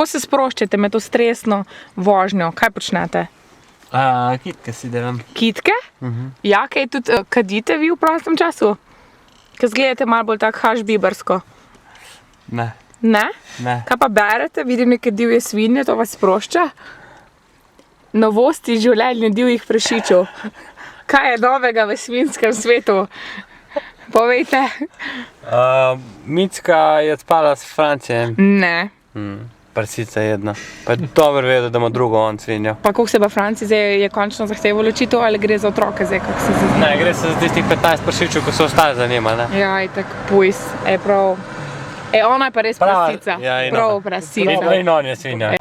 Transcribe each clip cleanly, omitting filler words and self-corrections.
Kako se sproščate med to stresno vožnjo? Kaj počnete? Kitke si delam. Kitke? Ja, kaj tudi kadite vi v prostem času? Kaj zgledate malo bolj tako hašbibersko? Ne. Ne? Ne. Kaj pa berete? Vidim neke divje svinje, to vas sprošča? Novosti življenja divjih prašičev. Kaj je novega v svinskem svetu? Povejte. Micka je spala s Francijem. Ne. Prsica jedna. Pa je dobro vedel, da ima drugo on svinjo. Pa koliko se pa Franci zdaj je končno zahteval ločitev ali gre za otroke zdaj, kako se zdi? Ne, gre se za tistih 15 pršičev, ko so ostali za njima, ne? Ja, itak pujs. Prav. Ona je pa res prasica. Ja, prav prasica. In on je svinja.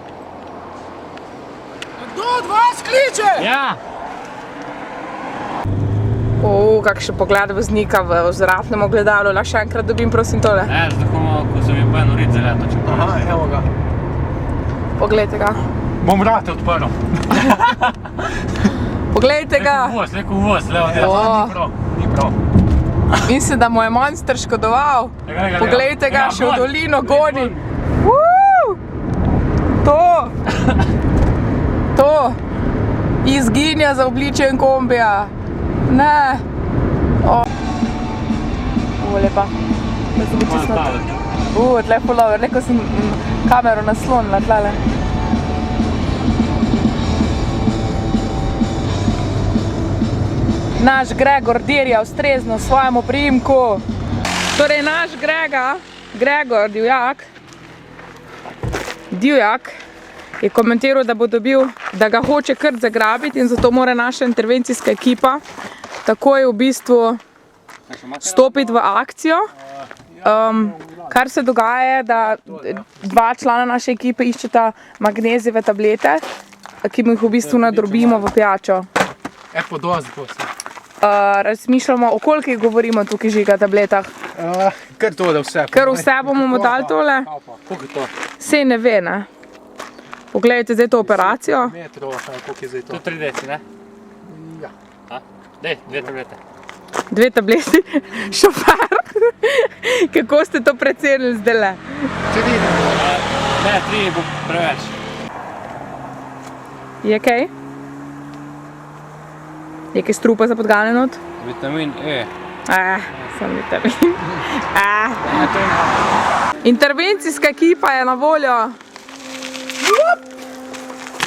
Kdo od vas kliče? Ja! Kakšen pogled voznika v vzvratnem ogledalu. Lahko še enkrat dobim, prosim, tole. Tako malo, ko sem jim pa eno rit zeleto, če pa. Aha, evo ga. Poglejte ga. Bom vrate odprl. Poglejte ga. Leko uvoz, levo delo. Ni prav. Mislim, da mu je monster škodoval. Poglejte ga, še v dolino goni. To. Izginja za obličjem kombija. Ne. Lepa. Tle je polover, leko sem kamero naslonila tlele. Naš Gregor dirja ustrezno svojemu priimku. Torej naš Gregor Divjak je komentiral, da bo dobil, da ga hoče kar zagrabiti in zato mora naša intervencijska ekipa takoj v bistvu stopiti v akcijo. Kar se dogaja je, da dva člana naše ekipe iščeta magnezijeve tablete, ki mu jih v bistvu nadrobimo v pijačo. Dosti posle. Razmišljamo, o kolikih govorimo tukaj Žiga tabletah? Kar to, da vse. Kar vse bomo mu dali tole? Koliko je to? Sej ne ve, ne? Poglejte zdaj to operacijo. Metrov, koliko je zdaj to? To 3 deci, ne? Ja. Dej, 2 tablete. 2 tableti? Šofer! Kako ste to precenili zdajle? 3. Ne, 3 bo preveč. Je kaj? Je kaj strupa za podgane not? Vitamin E. Sam vitamin. Intervencijska ekipa je na voljo.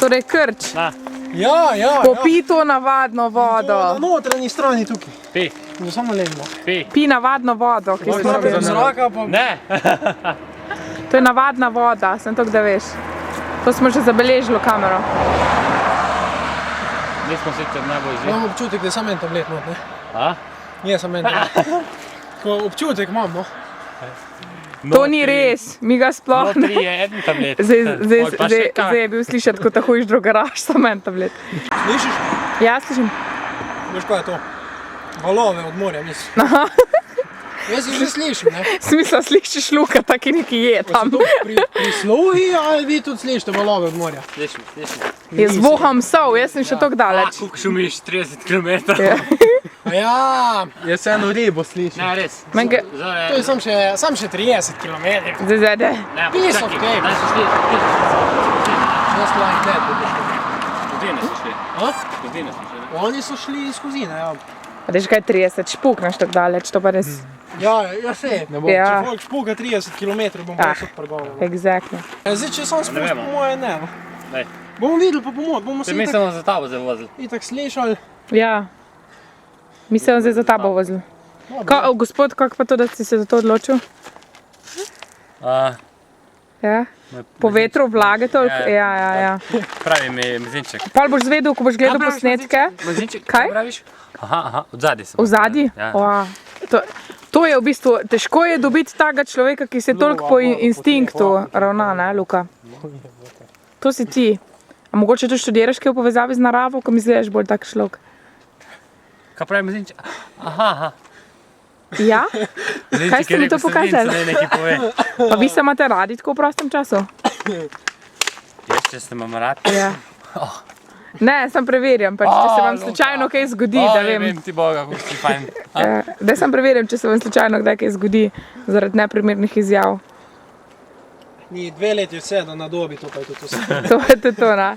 Torej krč. Ja. Popi to navadno vodo. Na notranji strani tukaj. Pi. Samo ležimo. Pi navadno vodo, ki smo Za zraka pa... Ne! To je navadna voda, sem to, da veš. To smo že zabeležili v kamero. Nismo sicer najbolj zvi. Imam občutek, da je samo en tablet not, ne? Nije samo en tablet. Občutek imam, no. To ni res, mi ga sploh ne. Notri je en tablet. Zdaj je bil slišati, ko tako iš drugaraš, samo en tablet. Slišiš? Ja, slišim. Veš, kaj je to? Valove od morja, mislim. Jaz že slišim, ne? Smisla slišiš Luka, taki neki je tam. To pri sluhi, ali vi tudi slišite valove od morja? Slišim. Jaz voham sol, jaz sem še toliko daleč. Koliko šumiš, 30 km. Ja, jaz eno ribo slišim. Ne, res. To je sam še 30 km. Zdaj. Piece of cake. Daj so šli. Just like that. Godine so šli. Godine so šli. Oni so šli iz kozine, ja. Pa veš kaj, 30 špukneš tako daleč, to pa res. Ja, se. Ja. Če folk špuka 30 km, bom pa vsot pregovoril. Exactly. Zdaj, če sam spust, po moje ne. Daj. Bomo videli pa bomo se mislimo za tabo zdaj vozili. itak slišali. Ja. Mi se zdaj za tabo vozili. Gospod, kako pa to, da si se za to odločil? Ja? Po vetru, vlage toliko? Ja. Pravi mi mezinček. Pol boš zvedel, ko boš gledal posnetke. Mezinček, Kaj? praviš? Aha, od zadnji sem. V zadnji? Ja. To je v bistvu, težko je dobiti takega človeka, ki se toliko po instinktu ravna, ne, Luka? To si ti. A mogoče tu študiraš kaj v povezavi z naravo, ko mi izgledaš bolj tak človek? Kaj pravi mezinček? Aha. Ja? Kaj ste mi to pokazali? Pa vi se imate radi tako v prostem času? Jaz, če se imam rad. Ja. Ne, sem preverjam, pač, če se vam slučajno kaj zgodi, da vem. Vem ti Boga, kako si fajn. Da sem preverjam, če se vam slučajno kdaj kaj zgodi zaradi neprimernih izjav. Ni 2 leti vse, da nadobi to, pa je to vse. To je to, ne?